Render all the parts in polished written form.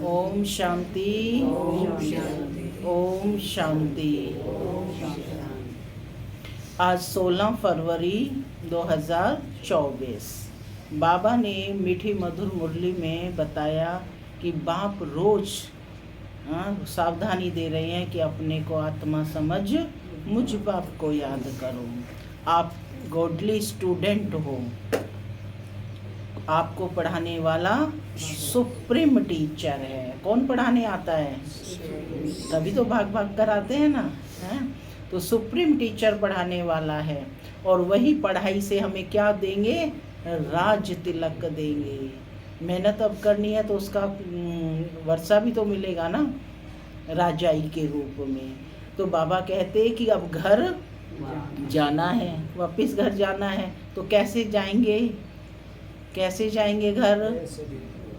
ओम शांति। ओम शांति। आज 16 फरवरी 2024 बाबा ने मीठी मधुर मुरली में बताया कि बाप रोज सावधानी दे रहे हैं कि अपने को आत्मा समझ मुझ बाप को याद करो। आप गॉडली स्टूडेंट हो, आपको पढ़ाने वाला सुप्रीम टीचर है। कौन पढ़ाने आता है? तभी तो भाग भाग कर आते हैं ना, है? तो सुप्रीम टीचर पढ़ाने वाला है और वही पढ़ाई से हमें क्या देंगे? राज तिलक देंगे। मेहनत अब करनी है तो उसका वर्षा भी तो मिलेगा ना, राजाई के रूप में। तो बाबा कहते हैं कि अब घर जाना है, वापस घर जाना है। तो कैसे जाएंगे? कैसे जाएंगे घर?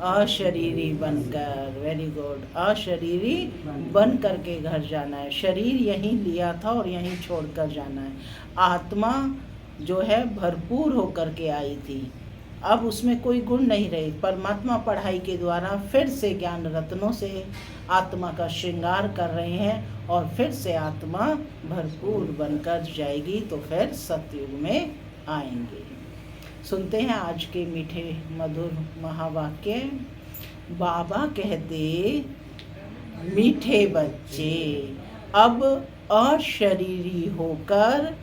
अशरीरी बनकर। वेरी गुड, अशरीरी बन करके घर जाना है। शरीर यहीं लिया था और यहीं छोड़कर जाना है। आत्मा जो है भरपूर होकर के आई थी, अब उसमें कोई गुण नहीं रही। परमात्मा पढ़ाई के द्वारा फिर से ज्ञान रत्नों से आत्मा का श्रृंगार कर रहे हैं और फिर से आत्मा भरपूर बनकर जाएगी तो फिर सतयुग में आएंगे। सुनते हैं आज के मीठे मधुर महावाक्य। बाबा कहते, मीठे बच्चे अब अशरीरी होकर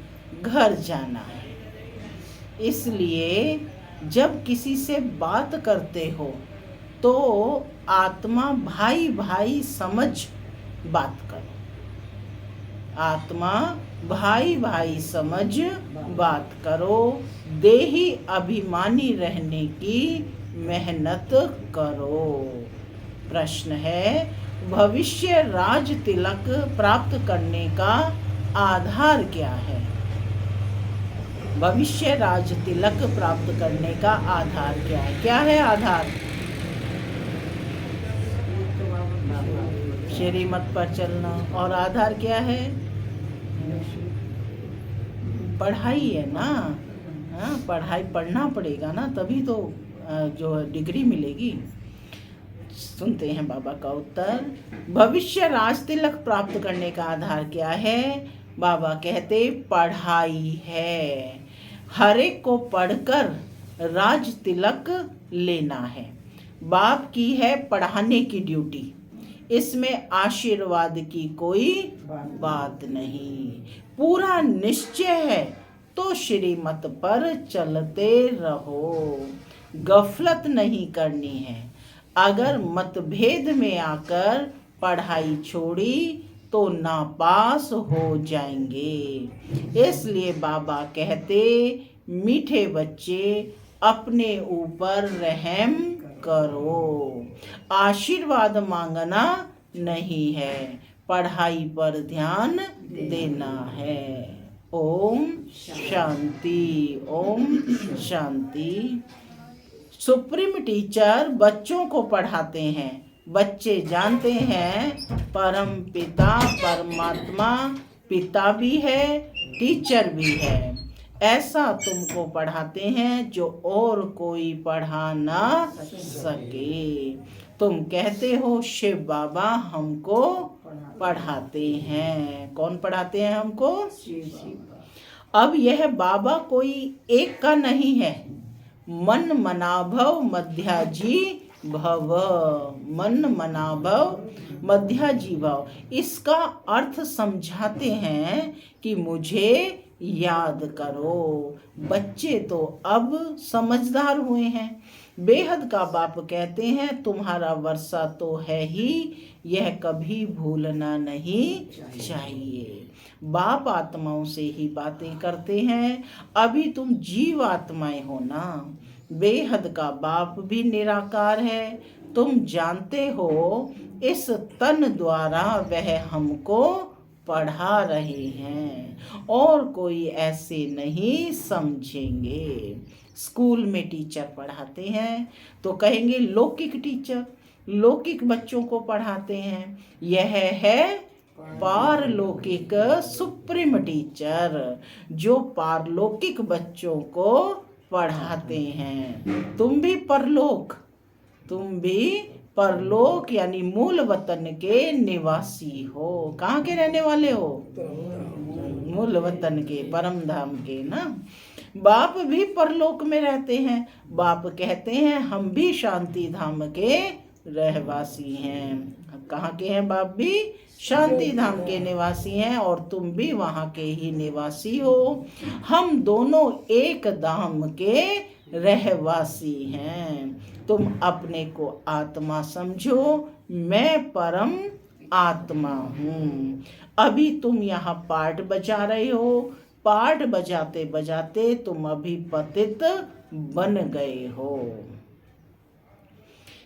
घर जाना है। इसलिए जब किसी से बात करते हो तो आत्मा भाई भाई समझ बात करो। आत्मा भाई भाई समझ बात करो। देही अभिमानी रहने की मेहनत करो। प्रश्न है, भविष्य राज तिलक प्राप्त करने का आधार क्या है? भविष्य राज तिलक प्राप्त करने का आधार क्या है? क्या है आधार? श्रीमत पर चलना। और आधार क्या है? पढ़ाई है ना। हाँ, पढ़ाई पढ़ना पड़ेगा ना, तभी तो जो डिग्री मिलेगी। सुनते हैं बाबा का उत्तर। भविष्य राज तिलक प्राप्त करने का आधार क्या है? बाबा कहते, पढ़ाई है। हर एक को पढ़कर राज तिलक लेना है। बाप की है पढ़ाने की ड्यूटी, इसमें आशीर्वाद की कोई बात नहीं। पूरा निश्चय है तो श्रीमत पर चलते रहो, गफलत नहीं करनी है। अगर मतभेद में आकर पढ़ाई छोड़ी तो नापास हो जाएंगे। इसलिए बाबा कहते, मीठे बच्चे अपने ऊपर रहम करो। आशीर्वाद मांगना नहीं है, पढ़ाई पर ध्यान देना है। ओम शांति। ओम शांति। सुप्रीम टीचर बच्चों को पढ़ाते हैं। बच्चे जानते हैं परम पिता परमात्मा पिता भी है, टीचर भी है। ऐसा तुमको पढ़ाते हैं जो और कोई पढ़ा ना सके। तुम कहते हो शिव बाबा हमको पढ़ाते हैं। कौन पढ़ाते हैं हमको? अब यह बाबा कोई एक का नहीं है। मन मनाभव मध्याजी भव। मन मनाभव मध्याजी भव, इसका अर्थ समझाते हैं कि मुझे याद करो। बच्चे तो अब समझदार हुए हैं। बेहद का बाप कहते हैं, तुम्हारा वर्षा तो है ही, यह कभी भूलना नहीं चाहिए। बाप आत्माओं से ही बातें करते हैं। अभी तुम जीव आत्माएं हो ना। बेहद का बाप भी निराकार है। तुम जानते हो इस तन द्वारा वह हमको पढ़ा रहे हैं और कोई ऐसे नहीं समझेंगे। स्कूल में टीचर पढ़ाते हैं तो कहेंगे लौकिक टीचर, लौकिक बच्चों को पढ़ाते हैं। यह है पारलौकिक सुप्रीम टीचर जो पारलौकिक बच्चों को पढ़ाते हैं। तुम भी परलोक, तुम भी परलोक यानी मूल वतन के निवासी हो। कहाँ के रहने वाले हो? मूल वतन के, परम धाम के ना। बाप भी परलोक में रहते हैं। बाप कहते हैं हम भी शांति धाम के रहवासी हैं। कहाँ के हैं? बाप भी शांति धाम के निवासी हैं और तुम भी वहाँ के ही निवासी हो। हम दोनों एक धाम के रहवासी हैं। तुम अपने को आत्मा समझो, मैं परम आत्मा हूँ। अभी तुम यहाँ पाठ बजा रहे हो। पाठ बजाते बजाते तुम अभी पतित बन गए हो।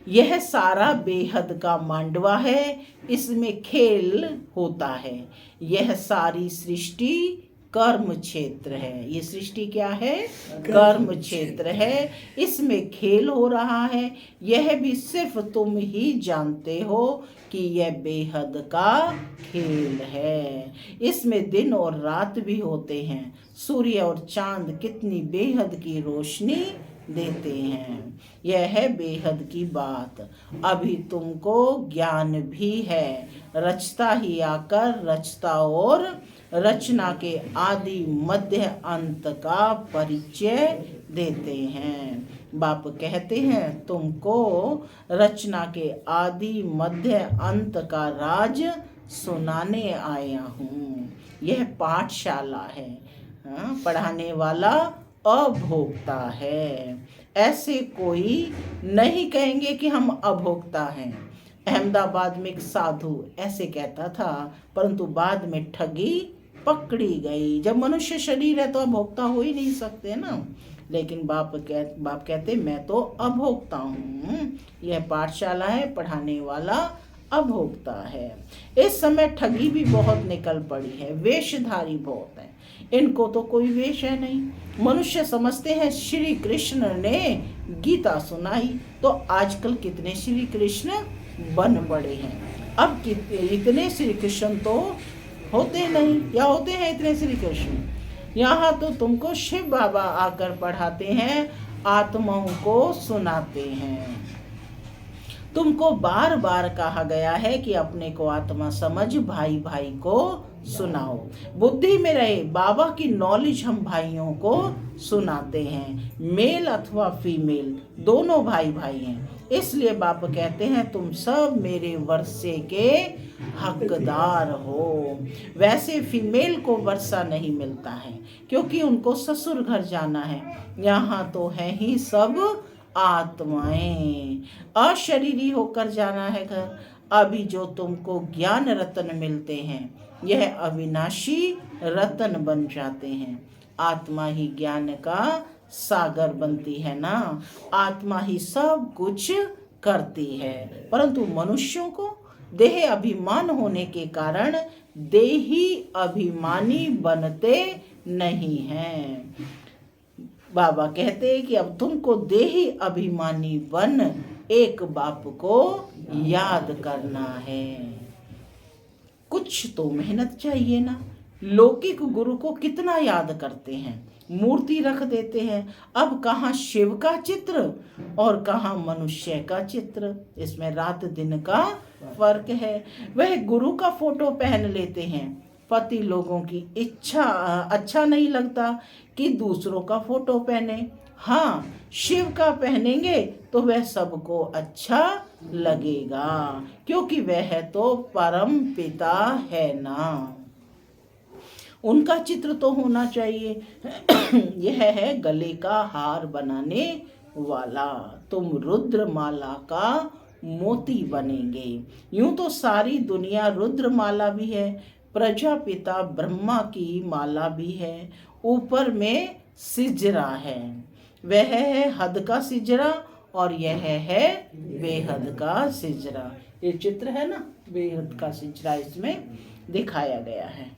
यह सारा बेहद का मांडवा है, इसमें खेल होता है। यह सारी सृष्टि कर्म क्षेत्र है। ये सृष्टि क्या है? कर्म क्षेत्र है। इसमें खेल हो रहा है। यह भी सिर्फ तुम ही जानते हो कि यह बेहद का खेल है। इसमें दिन और रात भी होते हैं। सूर्य और चांद कितनी बेहद की रोशनी देते हैं। यह है बेहद की बात। अभी तुमको ज्ञान भी है। रचता ही आकर रचता और रचना के आदि मध्य अंत का परिचय देते हैं। बाप कहते हैं तुमको रचना के आदि मध्य अंत का राज सुनाने आया हूँ। यह पाठशाला है। पढ़ाने वाला अभोक्ता है। ऐसे कोई नहीं कहेंगे कि हम अभोक्ता हैं। अहमदाबाद में एक साधु ऐसे कहता था, परंतु बाद में ठगी पकड़ी गई। जब मनुष्य शरीर है तो अभोक्ता हो ही नहीं सकते ना। लेकिन बाप कहते मैं तो अभोक्ता हूँ। यह पाठशाला है, पढ़ाने वाला अभोक्ता है। इस समय ठगी भी बहुत निकल पड़ी है। वेशधारी बहुत है। इनको तो कोई वेश है नहीं। मनुष्य समझते हैं श्री कृष्ण ने गीता सुनाई, तो आजकल कितने श्री कृष्ण बन पड़े हैं। अब इतने श्री कृष्ण तो होते नहीं। क्या होते हैं इतने श्री कृष्ण? यहाँ तो तुमको शिव बाबा आकर पढ़ाते हैं, आत्माओं को सुनाते हैं। तुमको बार बार कहा गया है कि अपने को आत्मा समझ, भाई भाई को सुनाओ। बुद्धि में रहे बाबा की नॉलेज हम भाइयों को सुनाते हैं। मेल अथवा फीमेल दोनों भाई भाई हैं। इसलिए बाप कहते हैं तुम सब मेरे वर्षे के हकदार हो। वैसे फीमेल को वर्षा नहीं मिलता है क्योंकि उनको ससुर घर जाना है। यहाँ तो है ही सब आत्माएं। अशरीरी होकर जाना है घर। अभी जो तुमको ज्ञान रत्न मिलते हैं यह अविनाशी रत्न बन जाते हैं। आत्मा ही ज्ञान का सागर बनती है ना। आत्मा ही सब कुछ करती है, परंतु मनुष्यों को देह अभिमान होने के कारण देही अभिमानी बनते नहीं हैं। बाबा कहते हैं कि अब तुमको देही अभिमानी बन एक बाप को याद करना है। कुछ तो मेहनत चाहिए ना। लौकिक गुरु को कितना याद करते हैं, मूर्ति रख देते हैं। अब कहाँ शिव का चित्र और कहाँ मनुष्य का चित्र, इसमें रात दिन का फर्क है। वह गुरु का फोटो पहन लेते हैं। पति लोगों की इच्छा अच्छा नहीं लगता कि दूसरों का फोटो पहने। हाँ, शिव का पहनेंगे तो वह सबको अच्छा लगेगा, क्योंकि वह तो परम पिता है ना। उनका चित्र तो होना चाहिए। यह है गले का हार बनाने वाला। तुम रुद्रमाला का मोती बनेंगे। यूं तो सारी दुनिया रुद्रमाला भी है, प्रजापिता ब्रह्मा की माला भी है, ऊपर में सिजरा है। वह है हद का सिजरा और यह है बेहद का सिजरा। ये चित्र है ना, बेहद का सिजरा इसमें दिखाया गया है।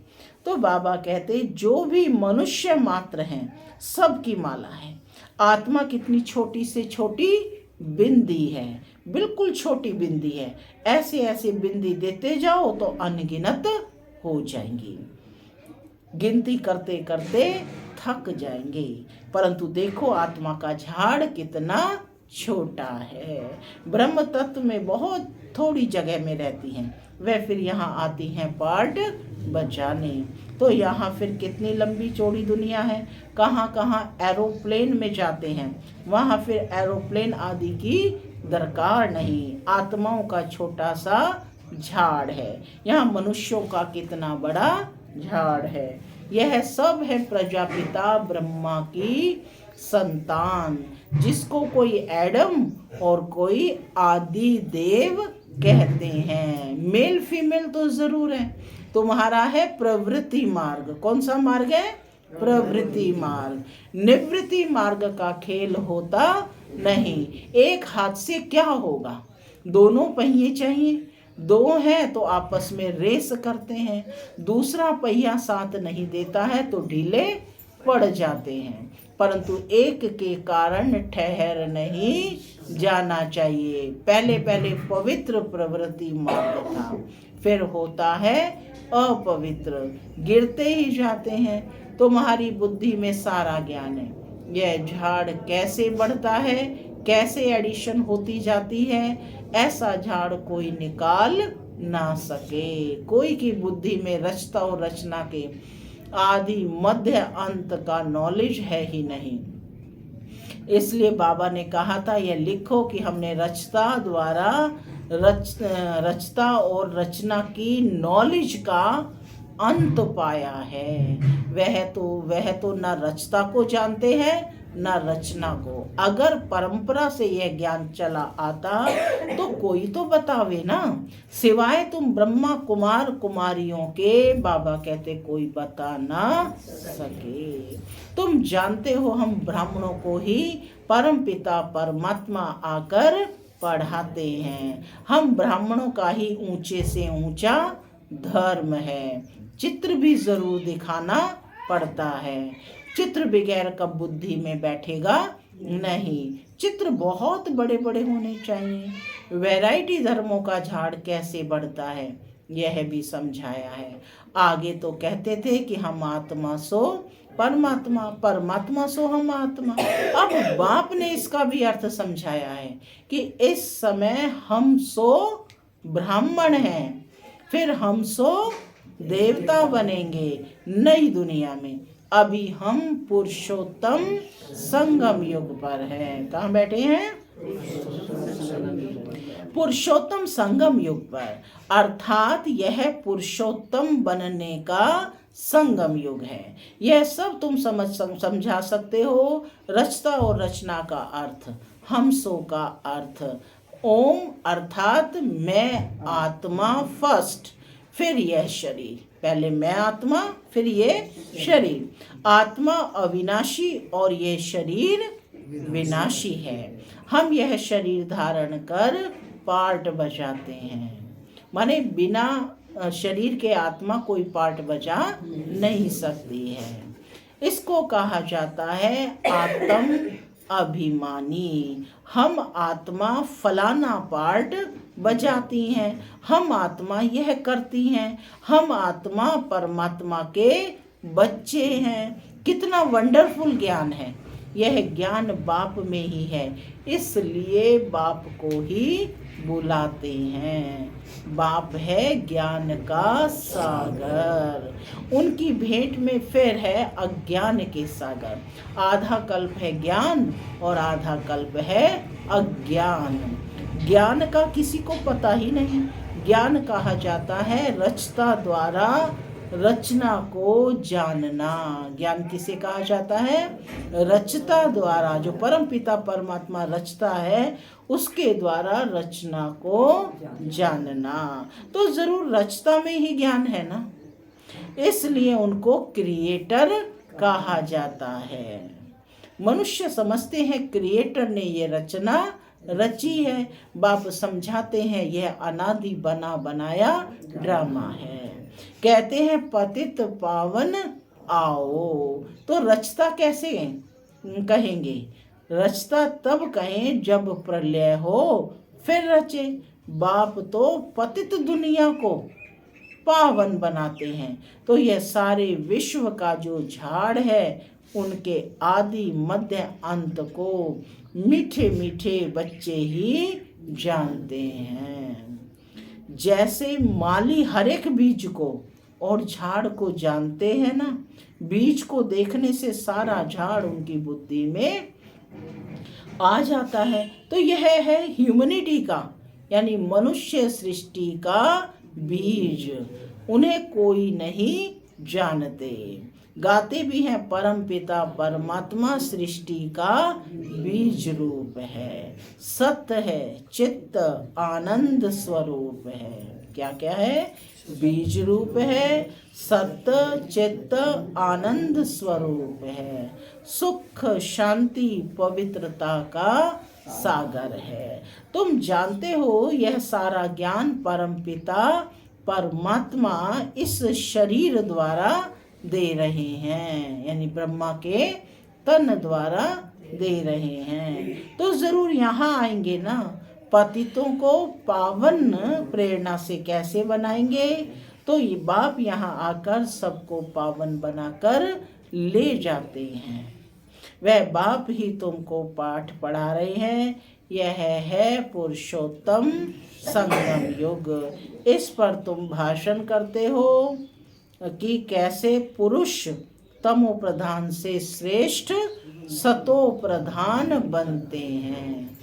तो बाबा कहते जो भी मनुष्य मात्र हैं सबकी माला है। आत्मा कितनी छोटी से छोटी बिंदी है, बिल्कुल छोटी बिंदी है। ऐसे ऐसे बिंदी देते जाओ तो अनगिनत हो जाएंगी। गिनती करते करते थक जाएंगे, परंतु देखो आत्मा का झाड़ कितना छोटा है। ब्रह्म तत्व में बहुत थोड़ी जगह में रहती हैं, वह फिर यहाँ आती हैं पार्ट बचाने। तो यहाँ फिर कितनी लंबी चौड़ी दुनिया है, कहाँ कहाँ एरोप्लेन में जाते हैं, वहाँ फिर एरोप्लेन आदि की दरकार नहीं। आत्माओं का छोटा सा झाड़ है, यहाँ मनुष्यों का कितना बड़ा झाड़ है। यह सब है प्रजापिता ब्रह्मा की संतान, जिसको कोई एडम और कोई आदि देव कहते हैं। मेल फीमेल तो जरूर है। तुम्हारा है प्रवृत्ति मार्ग। कौन सा मार्ग है? प्रवृत्ति मार्ग। निवृत्ति मार्ग का खेल होता नहीं। एक हाथ से क्या होगा? दोनों पहिए चाहिए। दो हैं तो आपस में रेस करते हैं, दूसरा पहिया साथ नहीं देता है तो ढीले पड़ जाते हैं। परंतु एक के कारण ठहर नहीं जाना चाहिए। पहले पहले पवित्र प्रवृत्ति मार्ग था, फिर होता है अपवित्र, गिरते ही जाते हैं। तुम्हारी बुद्धि में सारा ज्ञान है। यह झाड़ कैसे बढ़ता है, कैसे एडिशन होती जाती है, ऐसा झाड़ कोई निकाल ना सके। कोई की बुद्धि में रचता और रचना के आदि मध्य अंत का नॉलेज है ही नहीं। इसलिए बाबा ने कहा था, यह लिखो कि हमने रचता और रचना की नॉलेज का अंत पाया है। वह तो न रचता को जानते हैं न रचना को। अगर परंपरा से यह ज्ञान चला आता तो कोई तो बतावे ना, सिवाय तुम ब्रह्मा कुमार कुमारियों के, बाबा कहते कोई बता ना सके। तुम जानते हो हम ब्राह्मणों को ही परम पिता परमात्मा आकर पढ़ाते हैं। हम ब्राह्मणों का ही ऊंचे से ऊंचा धर्म है। चित्र भी जरूर दिखाना पड़ता है। चित्र बगैर कब बुद्धि में बैठेगा नहीं। चित्र बहुत बड़े बड़े होने चाहिए। वैरायटी धर्मों का झाड़ कैसे बढ़ता है यह भी समझाया है। आगे तो कहते थे कि हम आत्मा सो परमात्मा, परमात्मा सो हम आत्मा। अब बाप ने इसका भी अर्थ समझाया है कि इस समय हम सो ब्राह्मण हैं, फिर हम सो देवता बनेंगे नई दुनिया में। अभी हम पुरुषोत्तम संगम युग पर हैं। कहाँ बैठे हैं? पुरुषोत्तम संगम युग पर, अर्थात यह पुरुषोत्तम बनने का संगम युग है। यह सब तुम समझा सकते हो। रचता और रचना का अर्थ, हम सो का अर्थ, ओम अर्थात मैं आत्मा फर्स्ट, फिर यह शरीर। पहले मैं आत्मा, फिर ये शरीर। आत्मा अविनाशी और ये शरीर विनाशी है। हम यह शरीर धारण कर पार्ट बजाते हैं। माने बिना शरीर के आत्मा कोई पार्ट बजा नहीं सकती है। इसको कहा जाता है आत्म अभिमानी। हम आत्मा फलाना पार्ट बजाती हैं, हम आत्मा यह करती हैं, हम आत्मा परमात्मा के बच्चे हैं। कितना वंडरफुल ज्ञान है। यह ज्ञान बाप में ही है, इसलिए बाप को ही बुलाते हैं। बाप है ज्ञान का सागर। उनकी भेंट में फिर है अज्ञान के सागर। आधा कल्प है ज्ञान और आधा कल्प है अज्ञान। ज्ञान का किसी को पता ही नहीं। ज्ञान कहा जाता है रचता द्वारा रचना को जानना। ज्ञान किसे कहा जाता है? रचता द्वारा। जो परम पिता परमात्मा रचता है उसके द्वारा रचना को जानना। तो जरूर रचता में ही ज्ञान है ना, इसलिए उनको क्रिएटर कहा जाता है। मनुष्य समझते हैं क्रिएटर ने ये रचना रची है। बाप समझाते हैं यह अनादि बना बनाया ड्रामा है। कहते हैं पतित पावन आओ। तो रचता कैसे कहेंगे? रचता तब कहें जब प्रलय हो फिर रचे। बाप तो पतित दुनिया को पावन बनाते हैं। तो यह सारे विश्व का जो झाड़ है उनके आदि मध्य अंत को मीठे मीठे बच्चे ही जानते हैं। जैसे माली हर एक बीज को और झाड़ को जानते हैं ना, बीज को देखने से सारा झाड़ उनकी बुद्धि में आ जाता है। तो यह है ह्यूमनिटी का, यानी मनुष्य सृष्टि का बीज। उन्हें कोई नहीं जानते। गाते भी हैं परम पिता परमात्मा सृष्टि का बीज रूप है, सत्य है, चित्त आनंद स्वरूप है। क्या क्या है? बीज रूप है, सत्य चित्त आनंद स्वरूप है, सुख शांति पवित्रता का सागर है। तुम जानते हो यह सारा ज्ञान परम पिता परमात्मा इस शरीर द्वारा दे रहे हैं, यानी ब्रह्मा के तन द्वारा दे रहे हैं। तो जरूर यहाँ आएंगे ना। पतितों को पावन प्रेरणा से कैसे बनाएंगे? तो ये बाप यहाँ आकर सबको पावन बनाकर ले जाते हैं। वह बाप ही तुमको पाठ पढ़ा रहे हैं। यह है पुरुषोत्तम संगम युग। इस पर तुम भाषण करते हो कि कैसे पुरुष तमो प्रधान से श्रेष्ठ सतो प्रधान बनते हैं।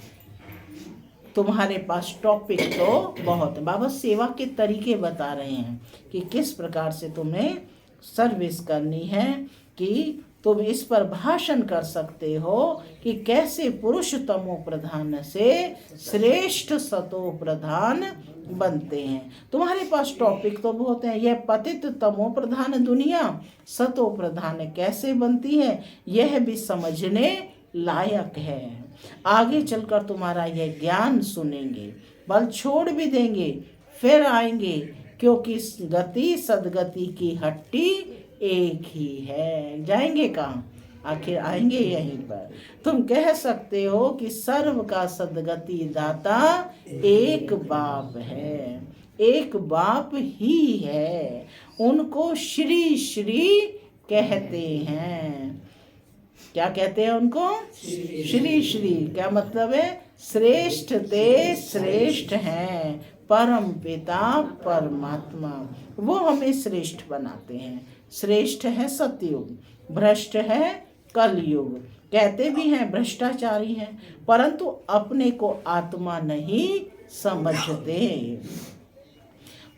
तुम्हारे पास टॉपिक तो बहुत है। बाबा सेवा के तरीके बता रहे हैं कि किस प्रकार से तुम्हें सर्विस करनी है, कि तुम इस पर भाषण कर सकते हो कि कैसे पुरुष तमो प्रधान से श्रेष्ठ सतो प्रधान बनते हैं। तुम्हारे पास टॉपिक तो बहुत है। यह पतित तमो प्रधान दुनिया सतो प्रधान कैसे बनती है, यह भी समझने लायक है। आगे चलकर तुम्हारा यह ज्ञान सुनेंगे, बल छोड़ भी देंगे, फिर आएंगे, क्योंकि गति सदगति की हट्टी एक ही है। जाएंगे कहाँ? आखिर आएंगे यहीं पर। तुम कह सकते हो कि सर्व का सदगति दाता एक बाप है, एक बाप ही है। उनको श्री श्री कहते हैं। क्या कहते हैं उनको? श्री श्री। क्या मतलब है? श्रेष्ठ ते श्रेष्ठ हैं, परम पिता परमात्मा, वो हमें श्रेष्ठ बनाते हैं। श्रेष्ठ है सतयुग, भ्रष्ट है कलयुग। कहते भी हैं भ्रष्टाचारी हैं, परंतु अपने को आत्मा नहीं समझते।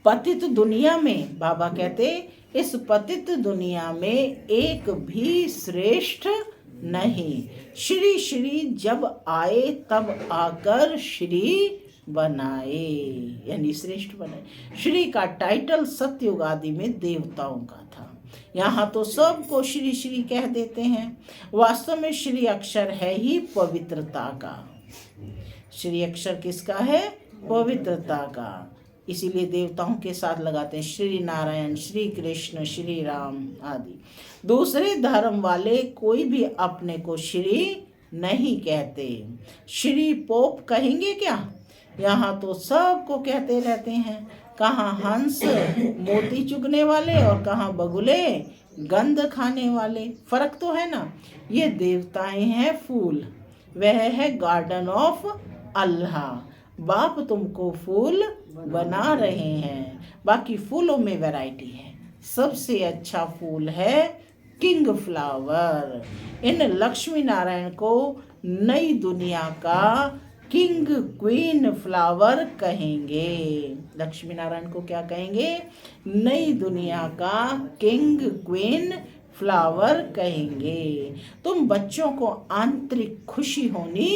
पतित दुनिया में, बाबा कहते, इस पतित दुनिया में एक भी श्रेष्ठ नहीं। श्री श्री जब आए तब आकर श्री बनाए, यानी श्रेष्ठ बनाए। श्री का टाइटल सतयुग आदि में देवताओं का था। यहाँ तो सबको श्री श्री कह देते हैं। वास्तव में श्री अक्षर है ही पवित्रता का। श्री अक्षर किसका है? पवित्रता का। इसीलिए देवताओं के साथ लगाते हैं श्री नारायण, श्री कृष्ण, श्री राम आदि। दूसरे धर्म वाले कोई भी अपने को श्री नहीं कहते। श्री पोप कहेंगे क्या? यहाँ तो सबको कहते रहते हैं। कहाँ हंस मोती चुगने वाले और कहाँ बगुले गंध खाने वाले। फर्क तो है ना। ये देवताएं हैं फूल, वह है गार्डन ऑफ अल्लाह। बाप तुमको फूल बना रहे हैं। बाकी फूलों में वैरायटी है। सबसे अच्छा फूल है किंग फ्लावर। इन लक्ष्मी नारायण को नई दुनिया का किंग क्वीन फ्लावर कहेंगे। लक्ष्मी नारायण को क्या कहेंगे? नई दुनिया का किंग क्वीन फ्लावर कहेंगे। तुम बच्चों को आंतरिक खुशी होनी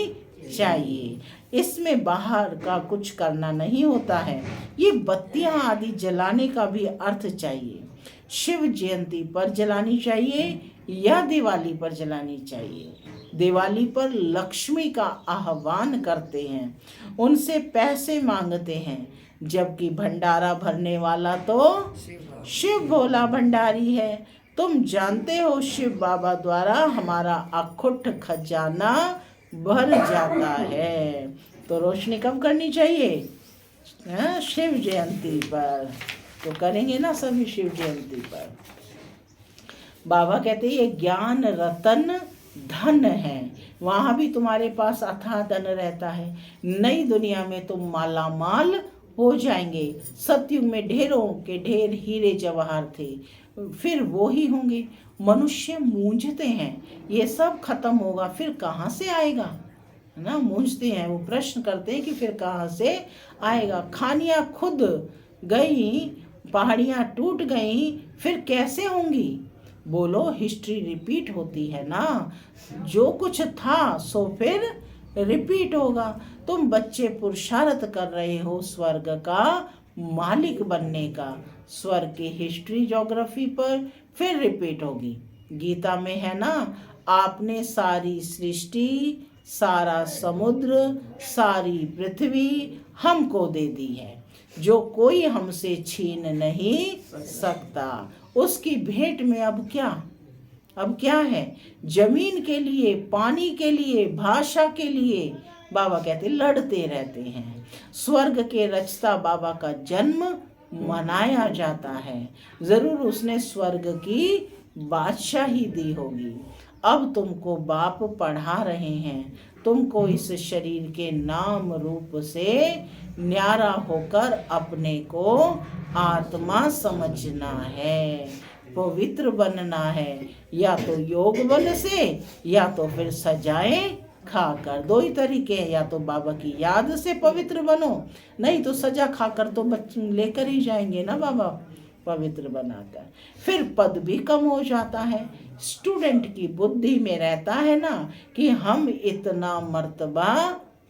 चाहिए। इसमें बाहर का कुछ करना नहीं होता है। ये बत्तियां आदि जलाने का भी अर्थ चाहिए। शिव जयंती पर जलानी चाहिए या दिवाली पर जलानी चाहिए? दिवाली पर लक्ष्मी का आह्वान करते हैं, उनसे पैसे मांगते हैं, जबकि भंडारा भरने वाला तो शिव भोला भंडारी है। तुम जानते हो शिव बाबा द्वारा हमारा अखुट खजाना भर जाता है। तो रोशनी कब करनी चाहिए? शिव जयंती पर। तो करेंगे ना सभी शिव जयंती पर। बाबा कहते हैं ये ज्ञान रतन धन है, वहाँ भी तुम्हारे पास अथाह धन रहता है। नई दुनिया में तुम माला माल हो जाएंगे। सतयुग में ढेरों के ढेर हीरे जवाहर थे, फिर वो ही होंगे। मनुष्य मूंझते हैं ये सब खत्म होगा, फिर कहाँ से आएगा, है ना। मूंझते हैं, वो प्रश्न करते हैं कि फिर कहाँ से आएगा। खानियाँ खुद गई, पहाड़ियाँ टूट गई, फिर कैसे होंगी। बोलो हिस्ट्री रिपीट होती है ना, जो कुछ था सो फिर रिपीट होगा। तुम बच्चे पुरुषार्थ कर रहे हो स्वर्ग का मालिक बनने का, स्वर्ग की हिस्ट्री ज्योग्राफी पर फिर रिपीट होगी। गीता में है ना, आपने सारी सृष्टि, सारा समुद्र, सारी पृथ्वी हमको दे दी है, जो कोई हमसे छीन नहीं सकता। उसकी भेंट में अब क्या है। जमीन के लिए, पानी के लिए, भाषा के लिए बाबा कहते लड़ते रहते हैं। स्वर्ग के रचता बाबा का जन्म मनाया जाता है। जरूर उसने स्वर्ग की बादशाही दी होगी। अब तुमको बाप पढ़ा रहे हैं, तुमको इस शरीर के नाम रूप से न्यारा होकर अपने को आत्मा समझना है, पवित्र बनना है, या तो योग बल से या तो फिर सजाएं खाकर। दो ही तरीके हैं, या तो बाबा की याद से पवित्र बनो, नहीं तो सजा खाकर तो बच्चे लेकर ही जाएंगे ना बाबा पवित्र बनाकर। फिर पद भी कम हो जाता है। स्टूडेंट की बुद्धि में रहता है ना कि हम इतना मर्तबा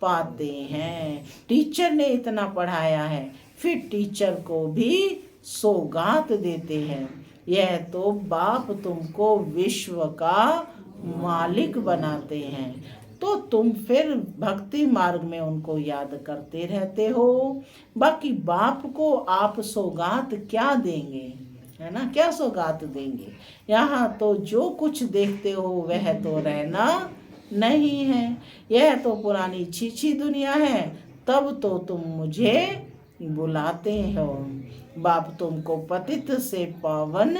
पाते हैं, टीचर ने इतना पढ़ाया है, फिर टीचर को भी सौगात देते हैं। यह तो बाप तुमको विश्व का मालिक बनाते हैं, तो तुम फिर भक्ति मार्ग में उनको याद करते रहते हो। बाकी बाप को आप सौगात क्या देंगे, है ना, क्या सौगात देंगे। यहाँ तो जो कुछ देखते हो वह तो रहना नहीं है, यह तो पुरानी छीछी दुनिया है। तब तो तुम मुझे बुलाते हो। बाप तुमको पतित से पावन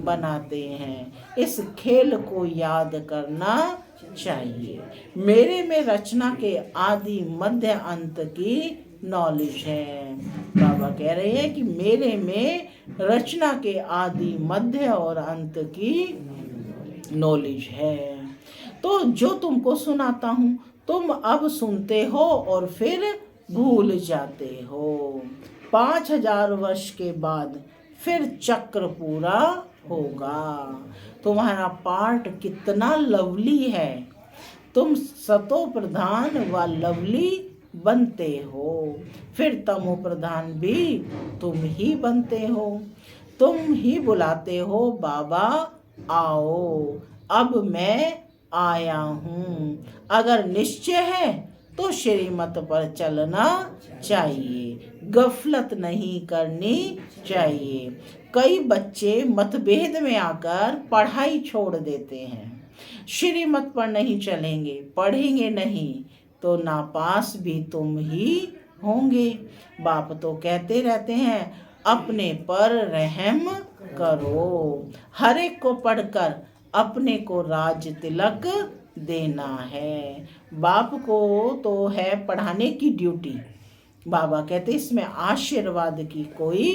बनाते हैं। इस खेल को याद करना चाहिए। मेरे में रचना के आदि मध्य अंत की नॉलेज है। बाबा कह रहे हैं कि मेरे में रचना के आदि मध्य और अंत की नॉलेज है। तो जो तुमको सुनाता हूँ तुम अब सुनते हो और फिर भूल जाते हो। 5000 वर्ष के बाद फिर चक्र पूरा होगा। तुम्हारा पार्ट कितना लवली है, तुम सतो प्रधान व लवली बनते हो, फिर तमो प्रधान भी तुम ही बनते हो। तुम ही बुलाते हो बाबा आओ, अब मैं आया हूँ। अगर निश्चय है तो श्रीमत पर चलना चाहिए, गफलत नहीं करनी चाहिए। कई बच्चे मतभेद में आकर पढ़ाई छोड़ देते हैं। श्रीमत पर नहीं चलेंगे, पढ़ेंगे नहीं तो नापास भी तुम ही होंगे। बाप तो कहते रहते हैं अपने पर रहम करो, हर एक को पढ़कर अपने को राज तिलक देना है। बाप को तो है पढ़ाने की ड्यूटी। बाबा कहते इसमें आशीर्वाद की कोई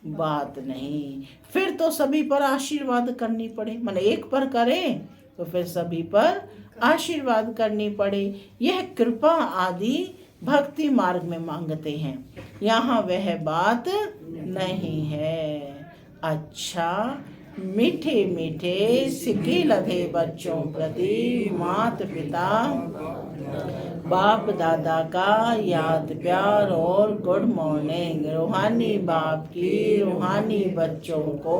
बात नहीं। फिर तो सभी पर आशीर्वाद करनी पड़े, माने एक पर करें तो फिर सभी पर आशीर्वाद करनी पड़े। यह कृपा आदि भक्ति मार्ग में मांगते हैं, यहाँ वह बात नहीं है। अच्छा, मीठे मीठे सिक्के लधे बच्चों प्रति माता पिता बाप दादा का याद प्यार और गुड मॉर्निंग। रूहानी बाप की रूहानी बच्चों को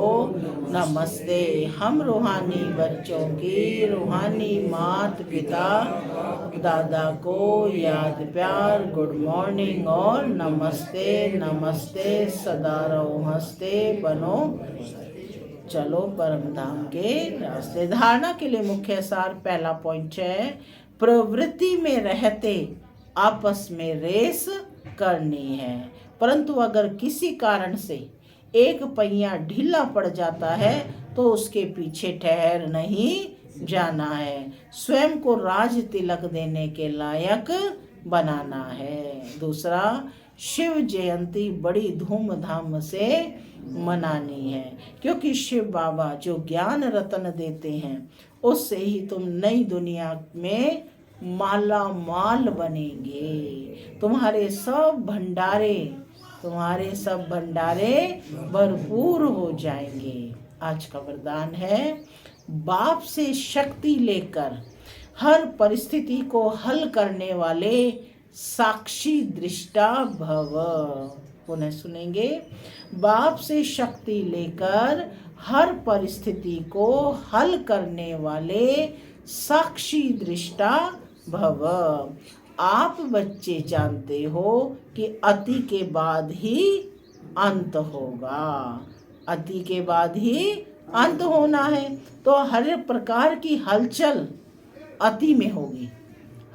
नमस्ते। हम रूहानी बच्चों की रूहानी माता पिता दादा को याद प्यार गुड मॉर्निंग और नमस्ते नमस्ते। सदा रहो हंसते बनो। चलो परम धाम के रास्ते। धारणा के लिए मुख्य सार पहला पॉइंट है, प्रवृत्ति में रहते आपस में रेस करनी है, परंतु अगर किसी कारण से एक पहिया ढीला पड़ जाता है तो उसके पीछे ठहर नहीं जाना है। स्वयं को राज तिलक देने के लायक बनाना है। दूसरा, शिव जयंती बड़ी धूमधाम से मनानी है, क्योंकि शिव बाबा जो ज्ञान रत्न देते हैं उससे ही तुम नई दुनिया में माला माल बनेंगे। तुम्हारे सब भंडारे भरपूर हो जाएंगे। आज का वरदान है, बाप से शक्ति लेकर हर परिस्थिति को हल करने वाले साक्षी दृष्टा भव। पुनः सुनेंगे, बाप से शक्ति लेकर हर परिस्थिति को हल करने वाले साक्षी दृष्टा भव। आप बच्चे जानते हो कि अति के बाद ही अंत होगा। अति के बाद ही अंत होना है, तो हर प्रकार की हलचल अति में होगी।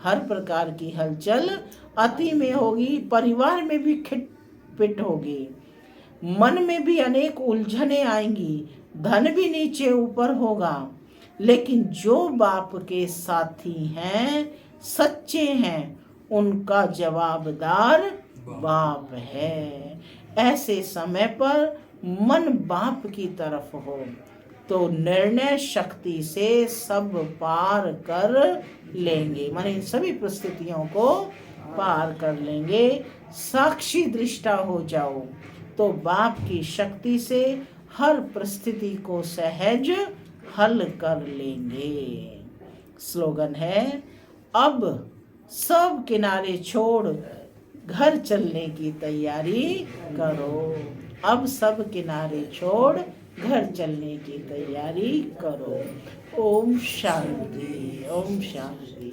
हर प्रकार की हलचल अति में होगी। परिवार में भी खिटपिट होगी, मन में भी अनेक उलझने आएंगी, धन भी नीचे ऊपर होगा। लेकिन जो बाप के साथी हैं, सच्चे हैं, उनका जवाबदार बाप है। ऐसे समय पर मन बाप की तरफ हो तो निर्णय शक्ति से सब पार कर लेंगे, माने सभी परिस्थितियों को पार कर लेंगे। साक्षी दृष्टा हो जाओ तो बाप की शक्ति से हर परिस्थिति को सहज हल कर लेंगे। स्लोगन है, अब सब किनारे छोड़ घर चलने की तैयारी करो। अब सब किनारे छोड़ घर चलने की तैयारी करो। ओम शांति, ओम शांति।